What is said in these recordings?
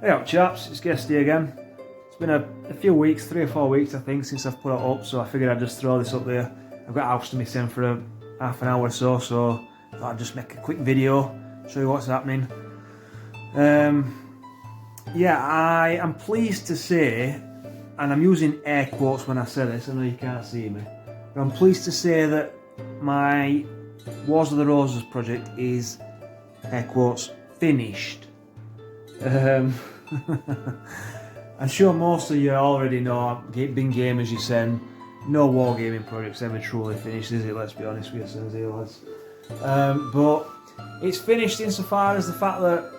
Hey up chaps, it's Guesty again. It's been a few weeks, 3 or 4 weeks I think, since I've put it up, so I figured I'd just throw this up there. I've got house to myself for a half an hour or so, so I thought I'd just make a quick video, show you what's happening. Yeah, I am pleased to say, and I'm using air quotes when I say this, I know you can't see me, but I'm pleased to say that my Wars of the Roses project is, air quotes, finished. I'm sure most of you already know, being gamers, you saying no wargaming project's ever truly finished, is it? Let's be honest with yourselves here, lads. But it's finished insofar as the fact that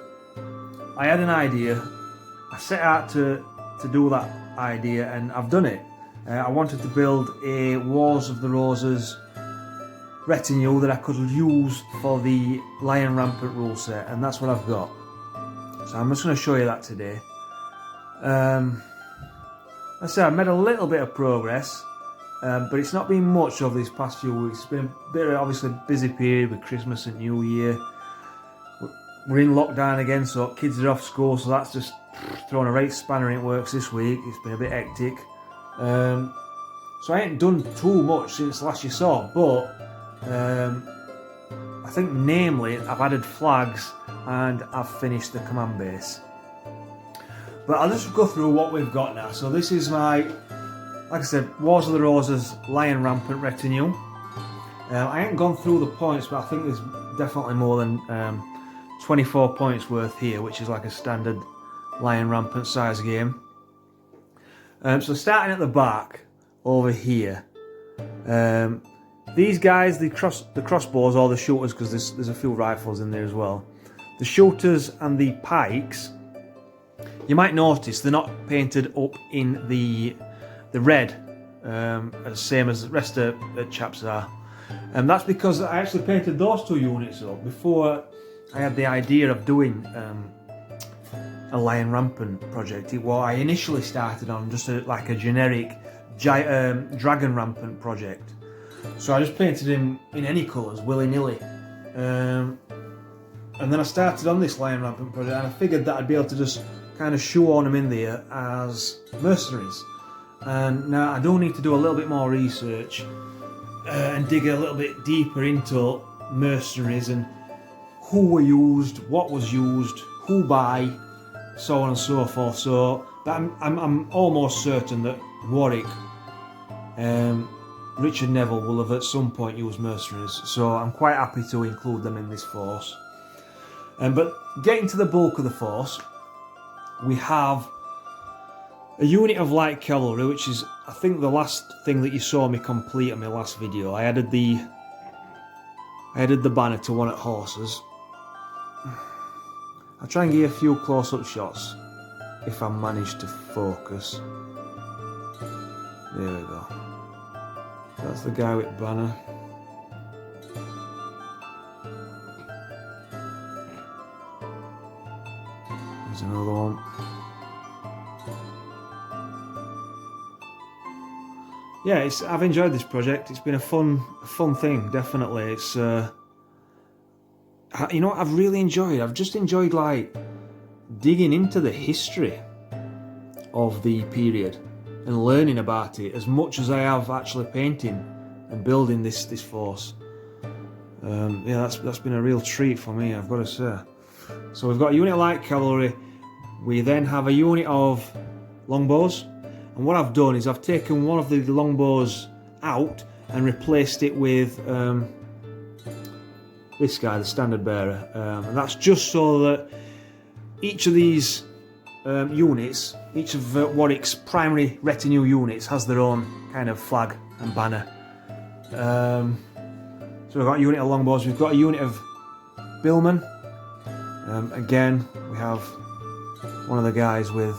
I had an idea, I set out to do that idea, and I've done it. I wanted to build a Wars of the Roses retinue that I could use for the Lion Rampant rule set, and that's what I've got. So I'm just going to show you that today. I say I've made a little bit of progress, but it's not been much over these past few weeks. It's been a bit of obviously busy period with Christmas and New Year. We're in lockdown again, so kids are off school, so that's just thrown a right spanner in works this week. It's been a bit hectic. So I ain't done too much since last you saw, but I think namely I've added flags and I've finished the command base. But I'll just go through what we've got now. So this is my, like I said, Wars of the Roses Lion Rampant retinue. I ain't gone through the points, but I think there's definitely more than 24 points worth here, which is like a standard Lion Rampant size game. So starting at the back over here, these guys, the crossbows or the shooters, because there's a few rifles in there as well. The shooters and the pikes, you might notice they're not painted up in the red, same as the rest of the chaps are. And that's because I actually painted those two units up before I had the idea of doing a Lion Rampant project. What I initially started on just like a generic Dragon Rampant project. So I just painted him in any colours, willy-nilly. And then I started on this Lion Rampant project, and I figured that I'd be able to just kind of shoehorn them in there as mercenaries. And now I do need to do a little bit more research and dig a little bit deeper into mercenaries and who were used, what was used, who by, so on and so forth. So, but I'm almost certain that Warwick, Richard Neville will have at some point used mercenaries, so I'm quite happy to include them in this force. But getting to the bulk of the force, we have a unit of light cavalry, which is, I think, the last thing that you saw me complete in my last video. I added the banner to one at horses. I'll try and give you a few close-up shots if I manage to focus. There we go. That's the guy with banner. There's another one. Yeah, I've enjoyed this project. It's been a fun thing, definitely. It's you know what I've really enjoyed? I've just enjoyed like digging into the history of the period and learning about it as much as I have actually painting and building this force. Yeah, that's been a real treat for me, I've got to say. So we've got a unit of light cavalry. We then have a unit of longbows, and what I've done is I've taken one of the longbows out and replaced it with this guy, the standard bearer, and that's just so that each of these units, each of Warwick's primary retinue units has their own kind of flag and banner. So we've got a unit of longbows, we've got a unit of billmen. Again, we have one of the guys with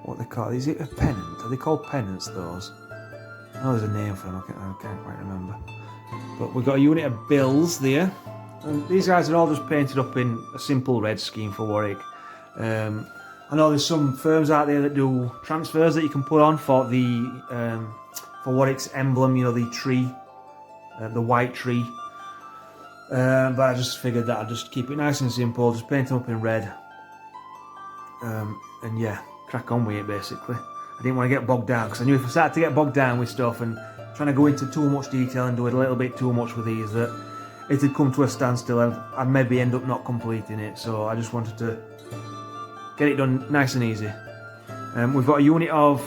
what they call, is it a pennant? Are they called pennants, those? I know there's a name for them, I can't quite remember. But we've got a unit of bills there. And these guys are all just painted up in a simple red scheme for Warwick. I know there's some firms out there that do transfers that you can put on for the for Warwick's emblem, you know, the tree, the white tree. but I just figured that I'd just keep it nice and simple, just paint them up in red, and yeah, crack on with it basically. I didn't want to get bogged down, because I knew if I started to get bogged down with stuff and trying to go into too much detail and do it a little bit too much with these, that it had come to a standstill and I'd maybe end up not completing it. So I just wanted to get it done nice and easy. We've got a unit of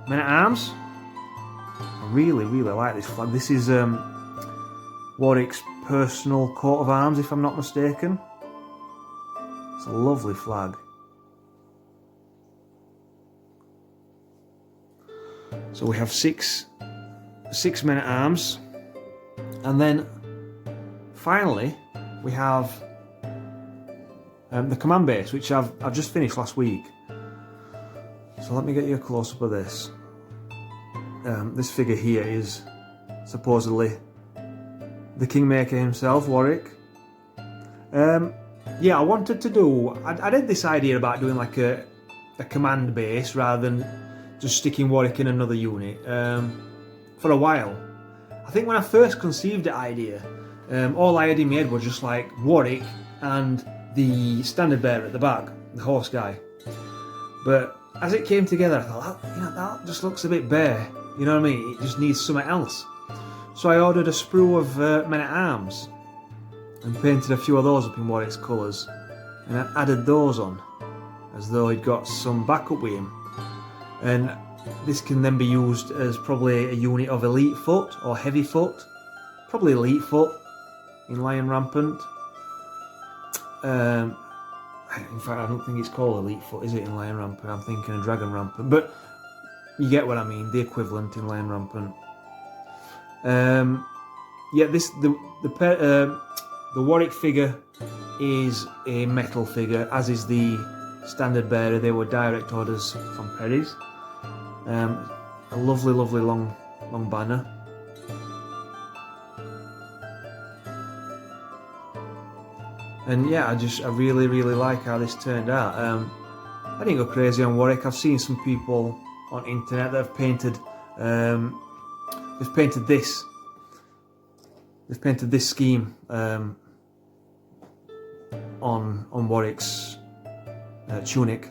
men-at-arms. I really like this flag. This is Warwick's personal coat of arms, if I'm not mistaken. It's a lovely flag. So we have six men-at-arms, and then finally we have the command base, which I've just finished last week. So let me get you a close-up of this. This figure here is supposedly the Kingmaker himself, Warwick. Yeah, I wanted to do... I had this idea about doing like a command base rather than just sticking Warwick in another unit for a while. I think when I first conceived the idea, all I had in my head was just like Warwick and the standard bearer at the back, the horse guy. But as it came together, I thought, that just looks a bit bare. You know what I mean? It just needs something else. So I ordered a sprue of men-at-arms and painted a few of those up in Warwick's colours, and I added those on as though he'd got some backup with him. And this can then be used as probably a unit of elite foot or heavy foot, probably elite foot in Lion Rampant. In fact, I don't think it's called elite foot, is it, in Lion Rampant? I'm thinking of Dragon Rampant, but you get what I mean, the equivalent in Lion Rampant. Yeah, the Warwick figure is a metal figure, as is the standard bearer. They were direct orders from Perry's. A lovely long banner. And yeah, I really like how this turned out. I didn't go crazy on Warwick. I've seen some people on internet that have painted they've painted this scheme on Warwick's tunic,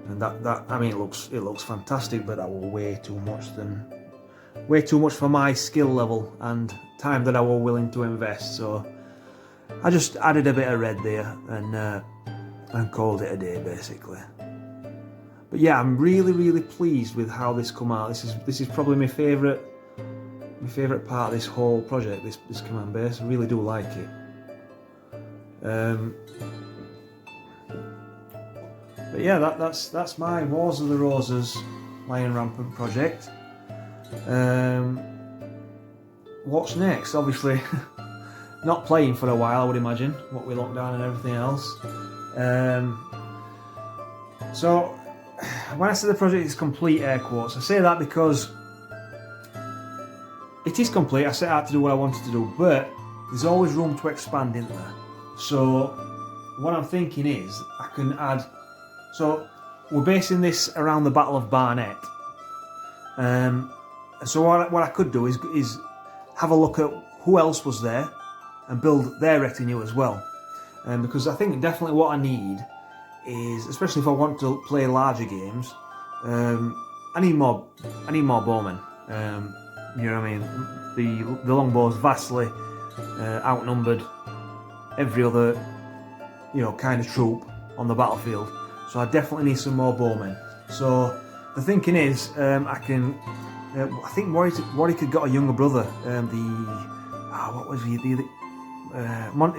and that I mean, it looks fantastic, but that was way too much for my skill level and time that I was willing to invest. So I just added a bit of red there and called it a day, basically. But yeah, I'm really pleased with how this come out. This is probably my favourite part of this whole project. This command base, I really do like it. But yeah, that's my Wars of the Roses Lion Rampant project. What's next? Obviously, not playing for a while, I would imagine, what with lockdown and everything else. So, when I say the project is complete, air quotes, I say that because it is complete. I set out to do what I wanted to do, but there's always room to expand, isn't there? So, what I'm thinking is, I can add... So, we're basing this around the Battle of Barnet. So what I could do is have a look at who else was there and build their retinue as well. Because I think definitely what I need is, especially if I want to play larger games, I need more bowmen. You know what I mean? The longbows vastly outnumbered every other kind of troop on the battlefield. So I definitely need some more bowmen. So the thinking is, I think Warwick had got a younger brother. What was he?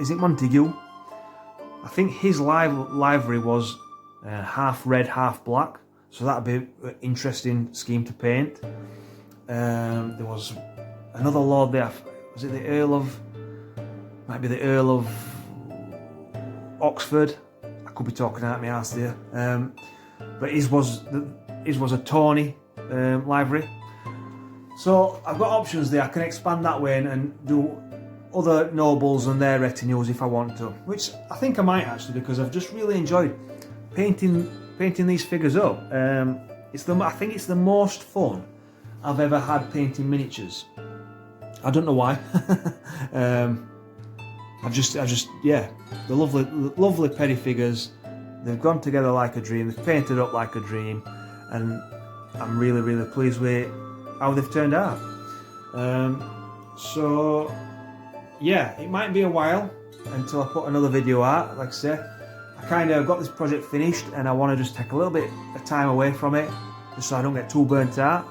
Is it Montague? I think his livery was half red, half black. So that'd be an interesting scheme to paint. There was another lord there. Was it the Earl of? Might be the Earl of Oxford. I could be talking out my ass there. But his was a tawny livery. So I've got options there. I can expand that way and do other nobles and their retinues if I want to, which I think I might actually, because I've just really enjoyed painting these figures up. I think it's the most fun I've ever had painting miniatures. I don't know why. yeah, the lovely penny figures. They've gone together like a dream. They've painted up like a dream, and I'm really pleased with how they've turned out. So yeah, it might be a while until I put another video out. Like I say, I kind of got this project finished, and I want to just take a little bit of time away from it, just so I don't get too burnt out.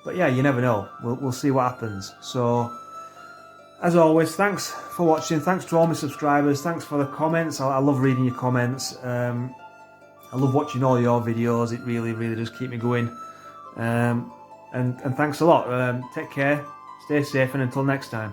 But yeah, you never know. We'll see what happens. So, as always, thanks for watching. Thanks to all my subscribers. Thanks for the comments. I love reading your comments. I love watching all your videos. It really does keep me going. And thanks a lot. Take care. Stay safe, and until next time.